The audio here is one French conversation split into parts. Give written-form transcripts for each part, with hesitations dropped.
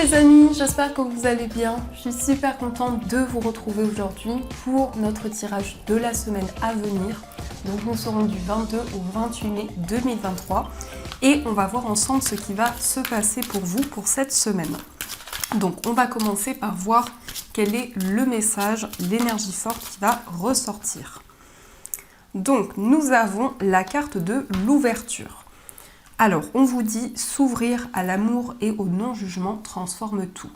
les amis, j'espère que vous allez bien. Je suis super contente de vous retrouver aujourd'hui pour notre tirage de la semaine à venir. Donc nous serons du 22 au 28 mai 2023 et on va voir ensemble ce qui va se passer pour vous pour cette semaine. Donc on va commencer par voir quel est le message, l'énergie forte qui va ressortir. Donc nous avons la carte de l'ouverture. Alors on vous dit s'ouvrir à l'amour et au non-jugement transforme tout.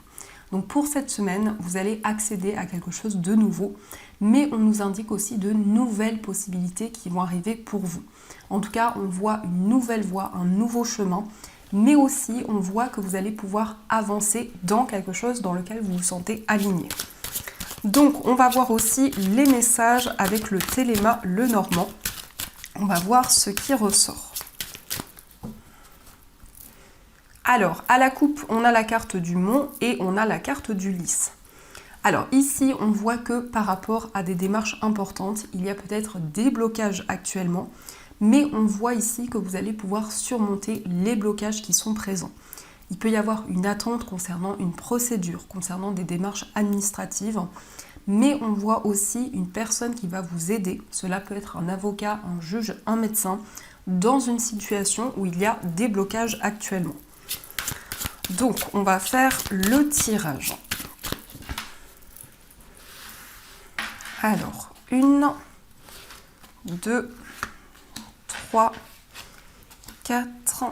Donc pour cette semaine, vous allez accéder à quelque chose de nouveau, mais on nous indique aussi de nouvelles possibilités qui vont arriver pour vous. En tout cas, on voit une nouvelle voie, un nouveau chemin, mais aussi on voit que vous allez pouvoir avancer dans quelque chose dans lequel vous vous sentez aligné. Donc on va voir aussi les messages avec le Téléma Lenormand. On va voir ce qui ressort. Alors, à la coupe, on a la carte du Mont et on a la carte du Lys. Alors ici, on voit que par rapport à des démarches importantes, il y a peut-être des blocages actuellement, mais on voit ici que vous allez pouvoir surmonter les blocages qui sont présents. Il peut y avoir une attente concernant une procédure, concernant des démarches administratives, mais on voit aussi une personne qui va vous aider. Cela peut être un avocat, un juge, un médecin, dans une situation où il y a des blocages actuellement. Donc, on va faire le tirage. Alors, 1, 2, 3, 4,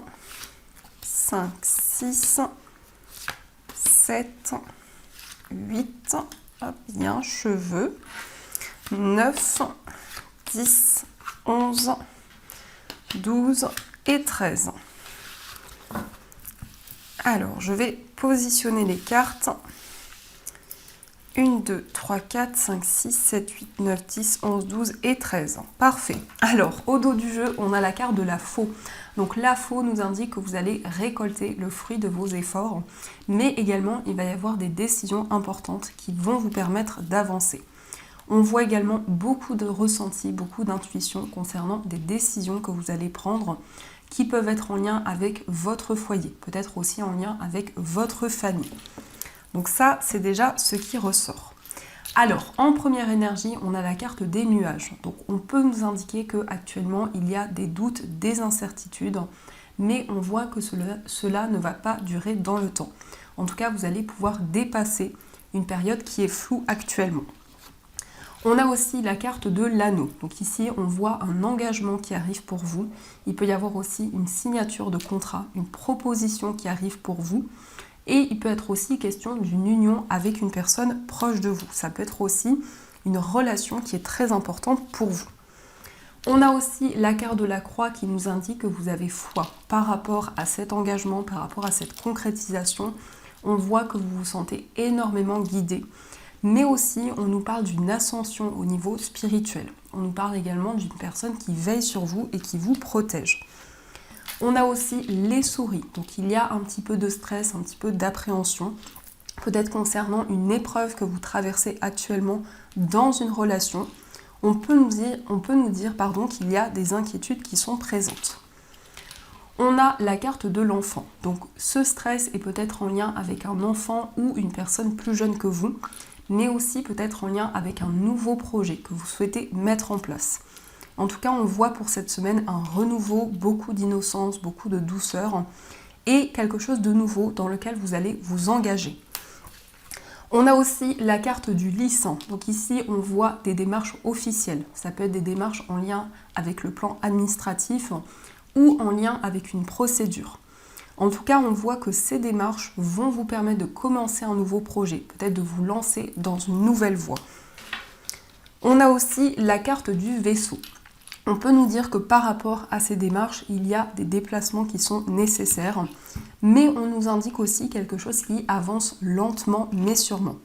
5, 6, 7, 8, hop, bien, cheveux, 9, 10, 11, 12 et 13. Alors, je vais positionner les cartes. 1, 2, 3, 4, 5, 6, 7, 8, 9, 10, 11, 12 et 13. Parfait. Alors, au dos du jeu, on a la carte de la faux. Donc, la faux nous indique que vous allez récolter le fruit de vos efforts. Mais également, il va y avoir des décisions importantes qui vont vous permettre d'avancer. On voit également beaucoup de ressentis, beaucoup d'intuitions concernant des décisions que vous allez prendre qui peuvent être en lien avec votre foyer, peut-être aussi en lien avec votre famille. Donc ça, c'est déjà ce qui ressort. Alors, en première énergie, on a la carte des nuages. Donc on peut nous indiquer qu'actuellement, il y a des doutes, des incertitudes, mais on voit que cela ne va pas durer dans le temps. En tout cas, vous allez pouvoir dépasser une période qui est floue actuellement. On a aussi la carte de l'anneau. Donc ici, on voit un engagement qui arrive pour vous. Il peut y avoir aussi une signature de contrat, une proposition qui arrive pour vous. Et il peut être aussi question d'une union avec une personne proche de vous. Ça peut être aussi une relation qui est très importante pour vous. On a aussi la carte de la croix qui nous indique que vous avez foi par rapport à cet engagement, par rapport à cette concrétisation. On voit que vous vous sentez énormément guidé. Mais aussi, on nous parle d'une ascension au niveau spirituel. On nous parle également d'une personne qui veille sur vous et qui vous protège. On a aussi les souris. Donc, il y a un petit peu de stress, un petit peu d'appréhension, peut-être concernant une épreuve que vous traversez actuellement dans une relation. On peut nous dire qu'il y a des inquiétudes qui sont présentes. On a la carte de l'enfant. Donc, ce stress est peut-être en lien avec un enfant ou une personne plus jeune que vous, mais aussi peut-être en lien avec un nouveau projet que vous souhaitez mettre en place. En tout cas, on voit pour cette semaine un renouveau, beaucoup d'innocence, beaucoup de douceur et quelque chose de nouveau dans lequel vous allez vous engager. On a aussi la carte du Lys. Donc ici, on voit des démarches officielles. Ça peut être des démarches en lien avec le plan administratif ou en lien avec une procédure. En tout cas, on voit que ces démarches vont vous permettre de commencer un nouveau projet, peut-être de vous lancer dans une nouvelle voie. On a aussi la carte du vaisseau. On peut nous dire que par rapport à ces démarches, il y a des déplacements qui sont nécessaires, mais on nous indique aussi quelque chose qui avance lentement mais sûrement.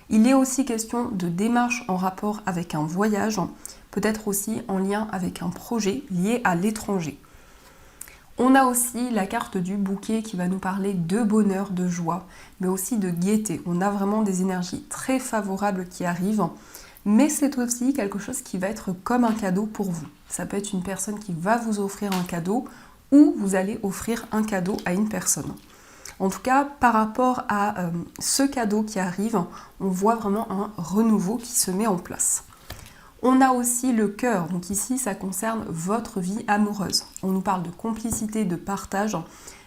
Il est aussi question de démarches en rapport avec un voyage, peut-être aussi en lien avec un projet lié à l'étranger. On a aussi la carte du bouquet qui va nous parler de bonheur, de joie, mais aussi de gaieté. On a vraiment des énergies très favorables qui arrivent, mais c'est aussi quelque chose qui va être comme un cadeau pour vous. Ça peut être une personne qui va vous offrir un cadeau ou vous allez offrir un cadeau à une personne. En tout cas, par rapport à ce cadeau qui arrive, on voit vraiment un renouveau qui se met en place. On a aussi le cœur, donc ici ça concerne votre vie amoureuse. On nous parle de complicité, de partage,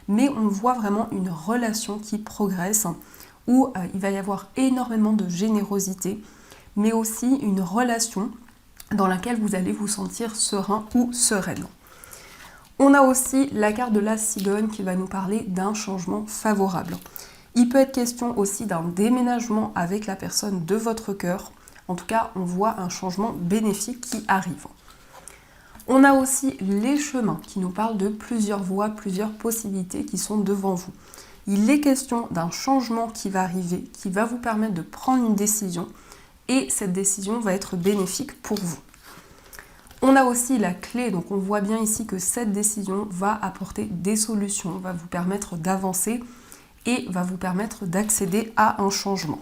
mais on voit vraiment une relation qui progresse, où il va y avoir énormément de générosité, mais aussi une relation dans laquelle vous allez vous sentir serein ou sereine. On a aussi la carte de la cigogne qui va nous parler d'un changement favorable. Il peut être question aussi d'un déménagement avec la personne de votre cœur. En tout cas, on voit un changement bénéfique qui arrive. On a aussi les chemins qui nous parlent de plusieurs voies, plusieurs possibilités qui sont devant vous. Il est question d'un changement qui va arriver, qui va vous permettre de prendre une décision et cette décision va être bénéfique pour vous. On a aussi la clé, donc on voit bien ici que cette décision va apporter des solutions, va vous permettre d'avancer et va vous permettre d'accéder à un changement.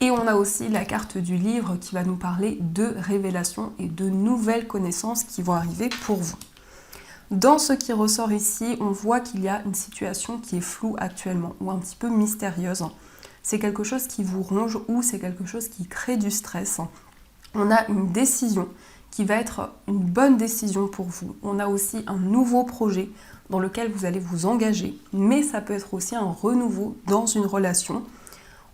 Et on a aussi la carte du livre qui va nous parler de révélations et de nouvelles connaissances qui vont arriver pour vous. Dans ce qui ressort ici, on voit qu'il y a une situation qui est floue actuellement ou un petit peu mystérieuse. C'est quelque chose qui vous ronge ou c'est quelque chose qui crée du stress. On a une décision qui va être une bonne décision pour vous. On a aussi un nouveau projet dans lequel vous allez vous engager, mais ça peut être aussi un renouveau dans une relation.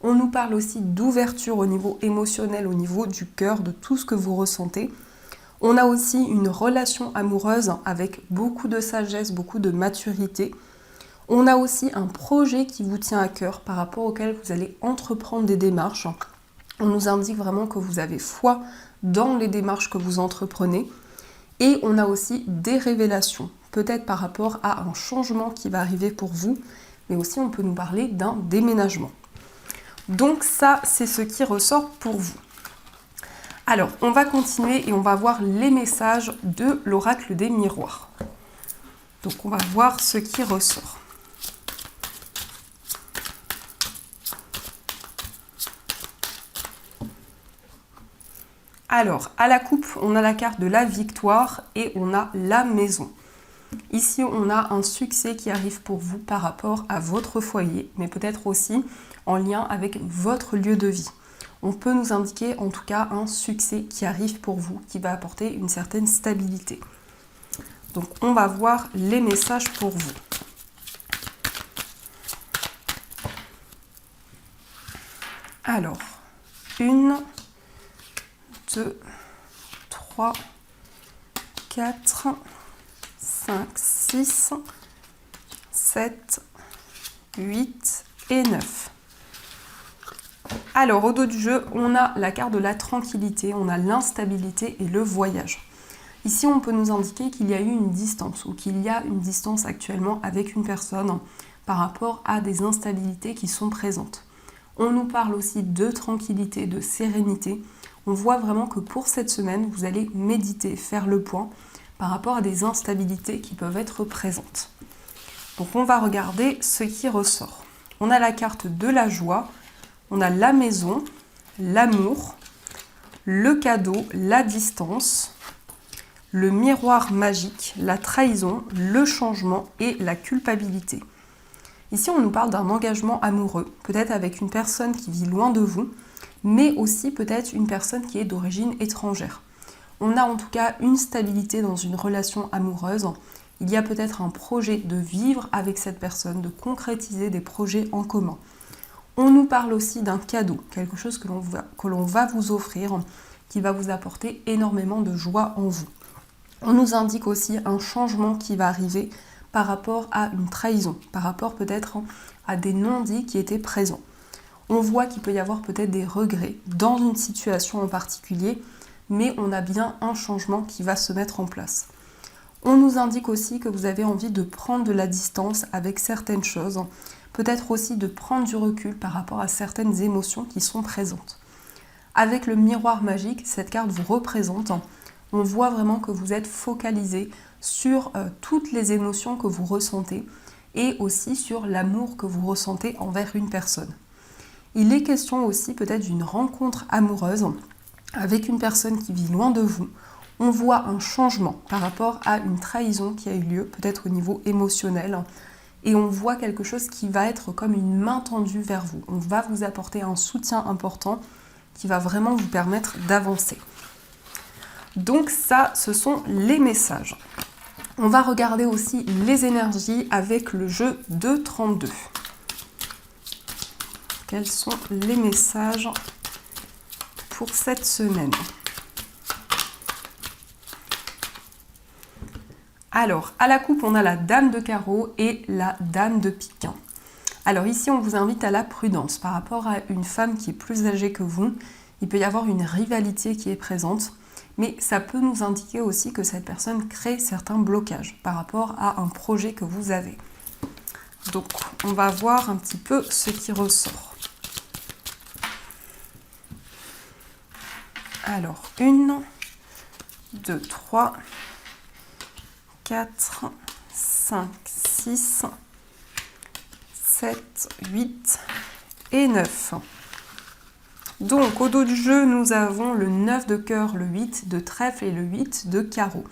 On nous parle aussi d'ouverture au niveau émotionnel, au niveau du cœur, de tout ce que vous ressentez. On a aussi une relation amoureuse avec beaucoup de sagesse, beaucoup de maturité. On a aussi un projet qui vous tient à cœur par rapport auquel vous allez entreprendre des démarches. On nous indique vraiment que vous avez foi dans les démarches que vous entreprenez. Et on a aussi des révélations, peut-être par rapport à un changement qui va arriver pour vous, mais aussi on peut nous parler d'un déménagement. Donc ça, c'est ce qui ressort pour vous. Alors, on va continuer et on va voir les messages de l'oracle des miroirs. Donc on va voir ce qui ressort. Alors, à la coupe, on a la carte de la victoire et on a la maison. Ici, on a un succès qui arrive pour vous par rapport à votre foyer, mais peut-être aussi en lien avec votre lieu de vie. On peut nous indiquer en tout cas un succès qui arrive pour vous, qui va apporter une certaine stabilité. Donc, on va voir les messages pour vous. Alors, 1, 2, 3, 4, 5, 6, 7, 8 et 9. Alors, au dos du jeu, on a la carte de la tranquillité, on a l'instabilité et le voyage. Ici, on peut nous indiquer qu'il y a eu une distance ou qu'il y a une distance actuellement avec une personne par rapport à des instabilités qui sont présentes. On nous parle aussi de tranquillité, de sérénité. On voit vraiment que pour cette semaine, vous allez méditer, faire le point par rapport à des instabilités qui peuvent être présentes. Donc on va regarder ce qui ressort. On a la carte de la joie, on a la maison, l'amour, le cadeau, la distance, le miroir magique, la trahison, le changement et la culpabilité. Ici, on nous parle d'un engagement amoureux, peut-être avec une personne qui vit loin de vous, mais aussi peut-être une personne qui est d'origine étrangère. On a en tout cas une stabilité dans une relation amoureuse. Il y a peut-être un projet de vivre avec cette personne, de concrétiser des projets en commun. On nous parle aussi d'un cadeau, quelque chose que l'on va vous offrir, qui va vous apporter énormément de joie en vous. On nous indique aussi un changement qui va arriver par rapport à une trahison, par rapport peut-être à des non-dits qui étaient présents. On voit qu'il peut y avoir peut-être des regrets dans une situation en particulier, mais on a bien un changement qui va se mettre en place. On nous indique aussi que vous avez envie de prendre de la distance avec certaines choses, peut-être aussi de prendre du recul par rapport à certaines émotions qui sont présentes. Avec le miroir magique, cette carte vous représente, on voit vraiment que vous êtes focalisé sur toutes les émotions que vous ressentez et aussi sur l'amour que vous ressentez envers une personne. Il est question aussi peut-être d'une rencontre amoureuse avec une personne qui vit loin de vous. On voit un changement par rapport à une trahison qui a eu lieu, peut-être au niveau émotionnel. et on voit quelque chose qui va être comme une main tendue vers vous. On va vous apporter un soutien important qui va vraiment vous permettre d'avancer. Donc ça, ce sont les messages. On va regarder aussi les énergies avec le jeu de 32. Quels sont les messages pour cette semaine? Alors, à la coupe, on a la dame de carreau et la dame de pique. Alors ici, on vous invite à la prudence. Par rapport à une femme qui est plus âgée que vous, il peut y avoir une rivalité qui est présente, mais ça peut nous indiquer aussi que cette personne crée certains blocages par rapport à un projet que vous avez. Donc, on va voir un petit peu ce qui ressort. Alors, 1, 2, 3, 4, 5, 6, 7, 8 et 9. Donc, au dos du jeu, nous avons le 9 de cœur, le 8 de trèfle et le 8 de carreau.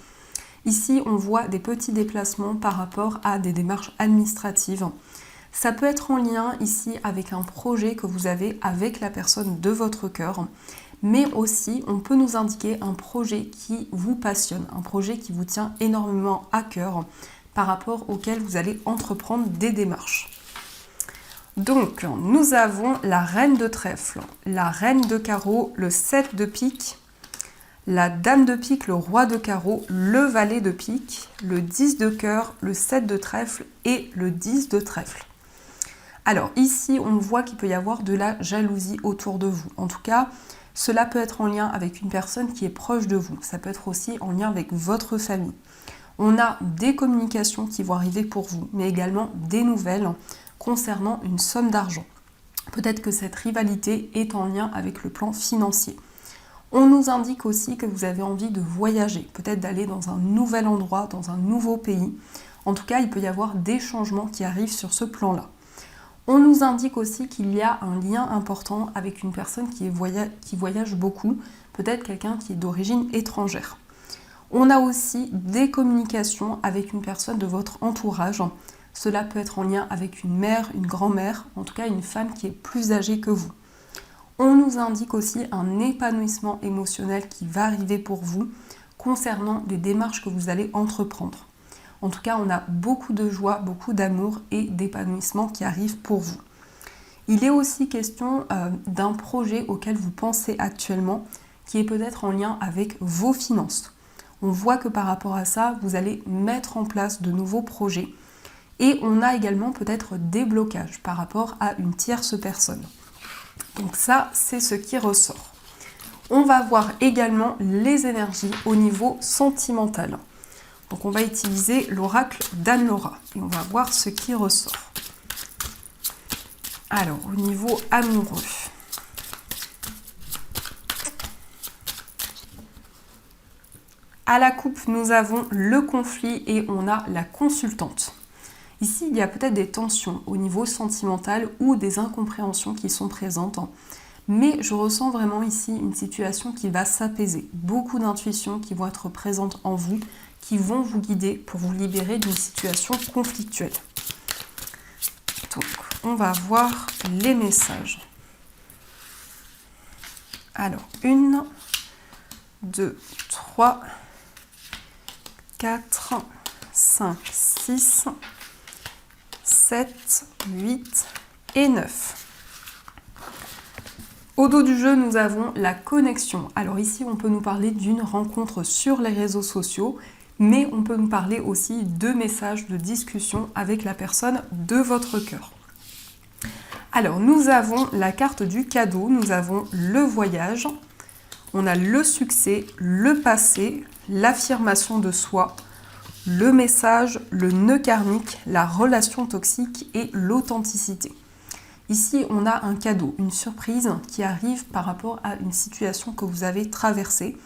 Ici, on voit des petits déplacements par rapport à des démarches administratives. Ça peut être en lien ici avec un projet que vous avez avec la personne de votre cœur, mais aussi on peut nous indiquer un projet qui vous passionne, un projet qui vous tient énormément à cœur par rapport auquel vous allez entreprendre des démarches. Donc, nous avons la reine de trèfle, la reine de carreau, le 7 de pique, la dame de pique, le roi de carreau, le valet de pique, le 10 de cœur, le 7 de trèfle et le 10 de trèfle. Alors ici, on voit qu'il peut y avoir de la jalousie autour de vous. En tout cas, cela peut être en lien avec une personne qui est proche de vous. Ça peut être aussi en lien avec votre famille. On a des communications qui vont arriver pour vous, mais également des nouvelles concernant une somme d'argent. Peut-être que cette rivalité est en lien avec le plan financier. On nous indique aussi que vous avez envie de voyager, peut-être d'aller dans un nouvel endroit, dans un nouveau pays. En tout cas, il peut y avoir des changements qui arrivent sur ce plan-là. On nous indique aussi qu'il y a un lien important avec une personne qui voyage beaucoup, peut-être quelqu'un qui est d'origine étrangère. On a aussi des communications avec une personne de votre entourage. Cela peut être en lien avec une mère, une grand-mère, en tout cas une femme qui est plus âgée que vous. On nous indique aussi un épanouissement émotionnel qui va arriver pour vous concernant les démarches que vous allez entreprendre. En tout cas, on a beaucoup de joie, beaucoup d'amour et d'épanouissement qui arrivent pour vous. Il est aussi question d'un projet auquel vous pensez actuellement qui est peut-être en lien avec vos finances. On voit que par rapport à ça, vous allez mettre en place de nouveaux projets. Et on a également peut-être des blocages par rapport à une tierce personne. Donc ça, c'est ce qui ressort. On va voir également les énergies au niveau sentimental. Donc on va utiliser l'oracle d'Anne-Laura et on va voir ce qui ressort. Alors, au niveau amoureux. À la coupe, nous avons le conflit et on a la consultante. Ici, il y a peut-être des tensions au niveau sentimental ou des incompréhensions qui sont présentes. Mais je ressens vraiment ici une situation qui va s'apaiser. Beaucoup d'intuitions qui vont être présentes en vous, qui vont vous guider pour vous libérer d'une situation conflictuelle. Donc, on va voir les messages. Alors, 1, 2, 3, 4, 5, 6, 7, 8 et 9. Au dos du jeu, nous avons la connexion. Alors ici, on peut nous parler d'une rencontre sur les réseaux sociaux, mais on peut nous parler aussi de messages, de discussions avec la personne de votre cœur. Alors, nous avons la carte du cadeau, nous avons le voyage, on a le succès, le passé, l'affirmation de soi, le message, le nœud karmique, la relation toxique et l'authenticité. Ici, on a un cadeau, une surprise qui arrive par rapport à une situation que vous avez traversée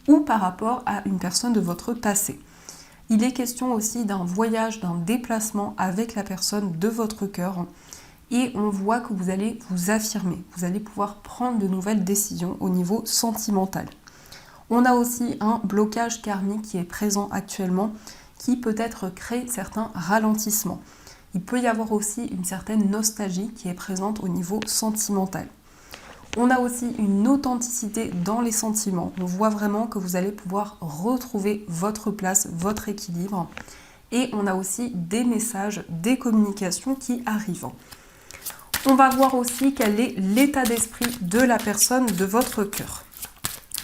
ou par rapport à une personne de votre passé. Il est question aussi d'un voyage, d'un déplacement avec la personne de votre cœur et on voit que vous allez vous affirmer, vous allez pouvoir prendre de nouvelles décisions au niveau sentimental. On a aussi un blocage karmique qui est présent actuellement qui peut-être crée certains ralentissements. Il peut y avoir aussi une certaine nostalgie qui est présente au niveau sentimental. On a aussi une authenticité dans les sentiments. On voit vraiment que vous allez pouvoir retrouver votre place, votre équilibre. Et on a aussi des messages, des communications qui arrivent. On va voir aussi quel est l'état d'esprit de la personne de votre cœur.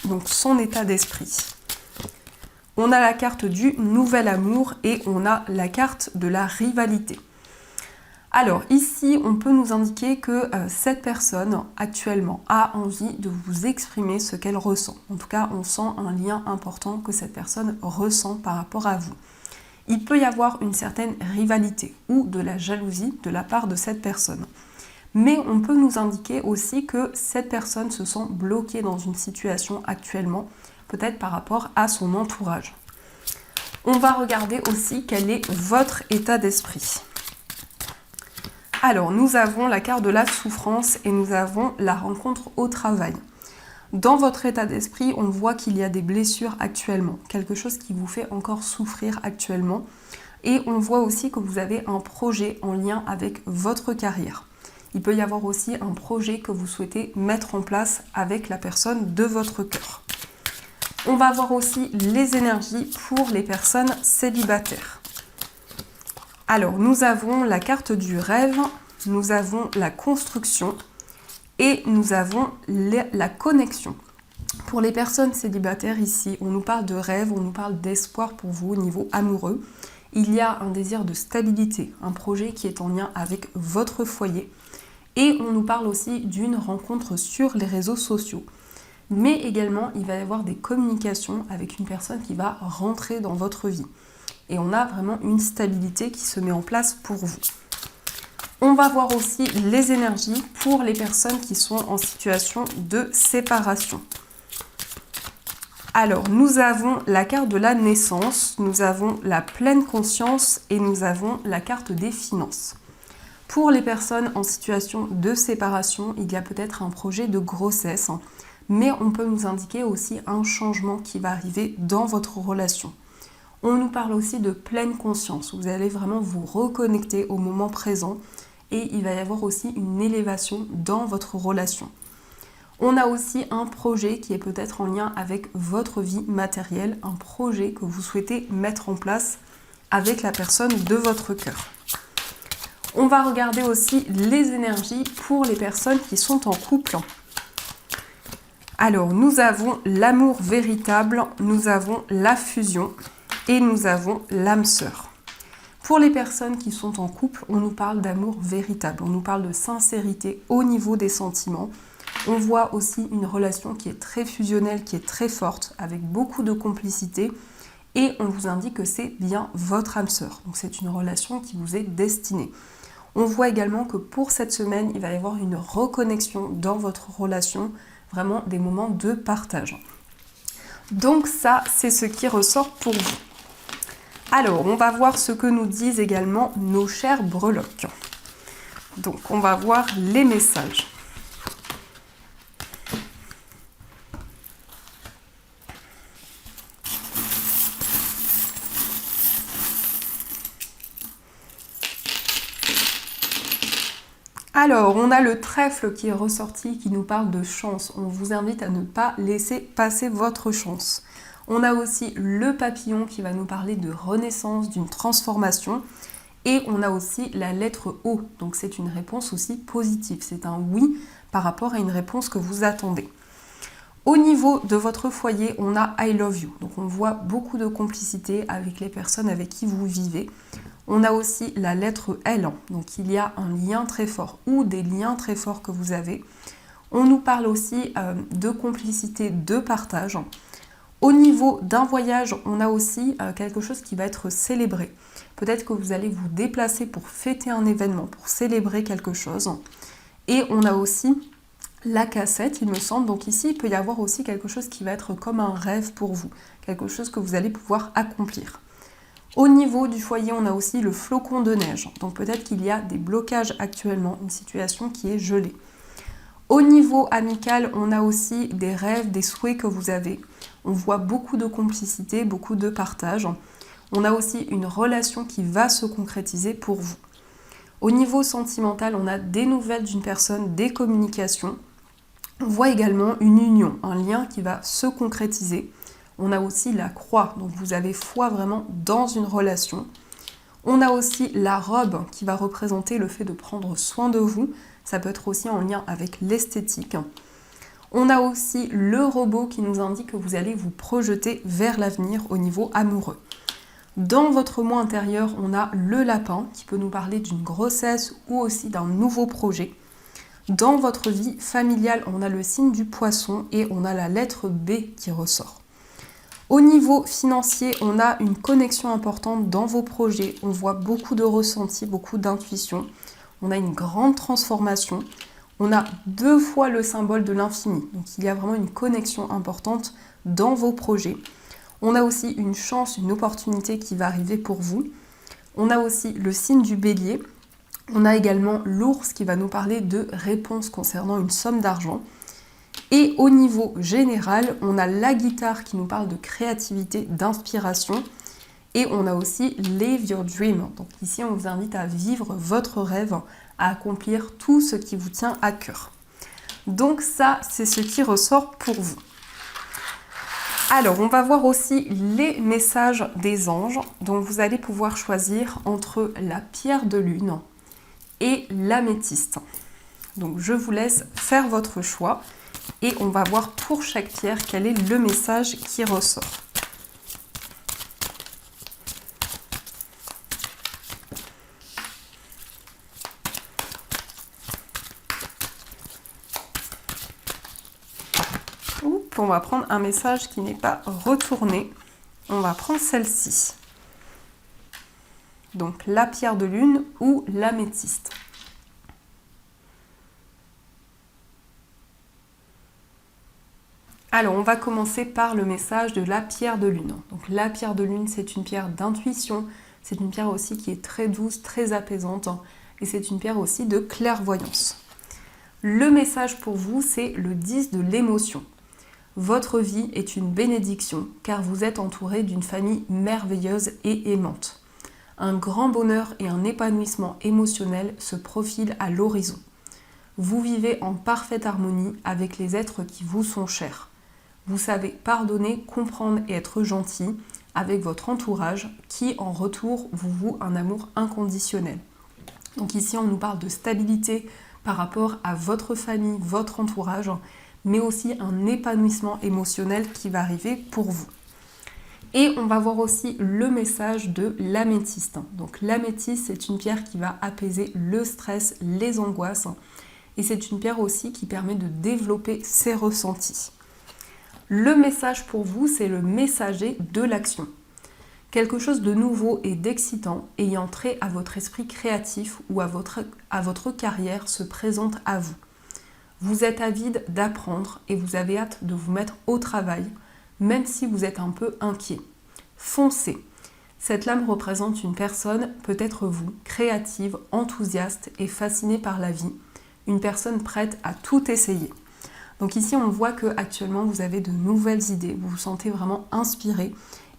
Donc son état d'esprit. On a la carte du nouvel amour et on a la carte de la rivalité. Alors ici, on peut nous indiquer que cette personne actuellement a envie de vous exprimer ce qu'elle ressent. En tout cas, on sent un lien important que cette personne ressent par rapport à vous. Il peut y avoir une certaine rivalité ou de la jalousie de la part de cette personne. Mais on peut nous indiquer aussi que cette personne se sent bloquée dans une situation actuellement, peut-être par rapport à son entourage. On va regarder aussi quel est votre état d'esprit. Alors, nous avons la carte de la souffrance et nous avons la rencontre au travail. Dans votre état d'esprit, on voit qu'il y a des blessures actuellement, quelque chose qui vous fait encore souffrir actuellement. Et on voit aussi que vous avez un projet en lien avec votre carrière. Il peut y avoir aussi un projet que vous souhaitez mettre en place avec la personne de votre cœur. On va voir aussi les énergies pour les personnes célibataires. Alors, nous avons la carte du rêve, nous avons la construction et nous avons la connexion. Pour les personnes célibataires ici, on nous parle de rêve, on nous parle d'espoir pour vous au niveau amoureux. Il y a un désir de stabilité, un projet qui est en lien avec votre foyer. Et on nous parle aussi d'une rencontre sur les réseaux sociaux. Mais également, il va y avoir des communications avec une personne qui va rentrer dans votre vie. Et on a vraiment une stabilité qui se met en place pour vous. On va voir aussi les énergies pour les personnes qui sont en situation de séparation. Alors, nous avons la carte de la naissance, nous avons la pleine conscience et nous avons la carte des finances. Pour les personnes en situation de séparation, il y a peut-être un projet de grossesse, mais on peut nous indiquer aussi un changement qui va arriver dans votre relation. On nous parle aussi de pleine conscience, vous allez vraiment vous reconnecter au moment présent et il va y avoir aussi une élévation dans votre relation. On a aussi un projet qui est peut-être en lien avec votre vie matérielle, un projet que vous souhaitez mettre en place avec la personne de votre cœur. On va regarder aussi les énergies pour les personnes qui sont en couple. Alors, nous avons l'amour véritable, nous avons la fusion et nous avons l'âme sœur. Pour les personnes qui sont en couple, on nous parle d'amour véritable, on nous parle de sincérité au niveau des sentiments. On voit aussi une relation qui est très fusionnelle, qui est très forte, avec beaucoup de complicité. Et on vous indique que c'est bien votre âme sœur. Donc c'est une relation qui vous est destinée. On voit également que pour cette semaine, il va y avoir une reconnexion dans votre relation, vraiment des moments de partage. Donc ça, c'est ce qui ressort pour vous. Alors, on va voir ce que nous disent également nos chers breloques. Donc, on va voir les messages. Alors, on a le trèfle qui est ressorti, qui nous parle de chance. On vous invite à ne pas laisser passer votre chance. On a aussi le papillon qui va nous parler de renaissance, d'une transformation. Et on a aussi la lettre O. Donc, c'est une réponse aussi positive. C'est un oui par rapport à une réponse que vous attendez. Au niveau de votre foyer, on a I love you. Donc, on voit beaucoup de complicité avec les personnes avec qui vous vivez. On a aussi la lettre L, donc il y a un lien très fort ou des liens très forts que vous avez. On nous parle aussi de complicité, de partage. Au niveau d'un voyage, on a aussi quelque chose qui va être célébré. Peut-être que vous allez vous déplacer pour fêter un événement, pour célébrer quelque chose. Et on a aussi la cassette, il me semble. Donc ici, il peut y avoir aussi quelque chose qui va être comme un rêve pour vous, quelque chose que vous allez pouvoir accomplir. Au niveau du foyer, on a aussi le flocon de neige. Donc peut-être qu'il y a des blocages actuellement, une situation qui est gelée. Au niveau amical, on a aussi des rêves, des souhaits que vous avez. On voit beaucoup de complicité, beaucoup de partage. On a aussi une relation qui va se concrétiser pour vous. Au niveau sentimental, on a des nouvelles d'une personne, des communications. On voit également une union, un lien qui va se concrétiser. On a aussi la croix, donc vous avez foi vraiment dans une relation. On a aussi la robe qui va représenter le fait de prendre soin de vous. Ça peut être aussi en lien avec l'esthétique. On a aussi le robot qui nous indique que vous allez vous projeter vers l'avenir au niveau amoureux. Dans votre moi intérieur, on a le lapin qui peut nous parler d'une grossesse ou aussi d'un nouveau projet. Dans votre vie familiale, on a le signe du poisson et on a la lettre B qui ressort. Au niveau financier, on a une connexion importante dans vos projets. On voit beaucoup de ressentis, beaucoup d'intuition. On a une grande transformation. On a 2 fois le symbole de l'infini. Donc il y a vraiment une connexion importante dans vos projets. On a aussi une chance, une opportunité qui va arriver pour vous. On a aussi le signe du bélier. On a également l'ours qui va nous parler de réponses concernant une somme d'argent. Et au niveau général, on a la guitare qui nous parle de créativité, d'inspiration. Et on a aussi Live Your Dream. Donc ici, on vous invite à vivre votre rêve, à accomplir tout ce qui vous tient à cœur. Donc ça, c'est ce qui ressort pour vous. Alors, on va voir aussi les messages des anges. Donc, vous allez pouvoir choisir entre la pierre de lune et l'améthyste. Donc, je vous laisse faire votre choix et on va voir pour chaque pierre quel est le message qui ressort. On va prendre un message qui n'est pas retourné. On va prendre celle-ci. Donc la pierre de lune ou l'améthyste. Alors on va commencer par le message de la pierre de lune. Donc la pierre de lune, c'est une pierre d'intuition. C'est une pierre aussi qui est très douce, très apaisante. Et c'est une pierre aussi de clairvoyance. Le message pour vous, c'est le 10 de l'émotion. Votre vie est une bénédiction car vous êtes entouré d'une famille merveilleuse et aimante. Un grand bonheur et un épanouissement émotionnel se profilent à l'horizon. Vous vivez en parfaite harmonie avec les êtres qui vous sont chers. Vous savez pardonner, comprendre et être gentil avec votre entourage qui en retour vous voue un amour inconditionnel. Donc ici on nous parle de stabilité par rapport à votre famille, votre entourage, mais aussi un épanouissement émotionnel qui va arriver pour vous. Et on va voir aussi le message de l'améthyste. Donc l'améthyste, c'est une pierre qui va apaiser le stress, les angoisses. Et c'est une pierre aussi qui permet de développer ses ressentis. Le message pour vous, c'est le messager de l'action. Quelque chose de nouveau et d'excitant ayant trait à votre esprit créatif ou à votre carrière se présente à vous. Vous êtes avide d'apprendre et vous avez hâte de vous mettre au travail, même si vous êtes un peu inquiet. Foncez. Cette lame représente une personne, peut-être vous, créative, enthousiaste et fascinée par la vie. Une personne prête à tout essayer. Donc ici, on voit qu'actuellement, vous avez de nouvelles idées, vous vous sentez vraiment inspiré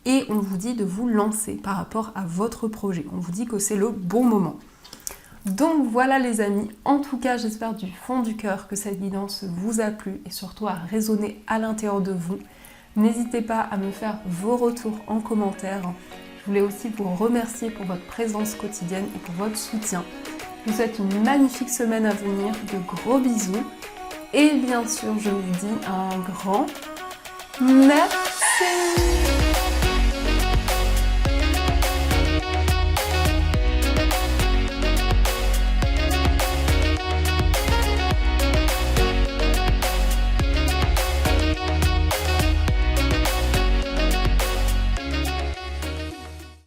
et on vous dit de vous lancer par rapport à votre projet. On vous dit que c'est le bon moment. Donc voilà les amis, en tout cas j'espère du fond du cœur que cette guidance vous a plu et surtout à résonner à l'intérieur de vous. N'hésitez pas à me faire vos retours en commentaire. Je voulais aussi vous remercier pour votre présence quotidienne et pour votre soutien. Je vous souhaite une magnifique semaine à venir, de gros bisous et bien sûr je vous dis un grand merci.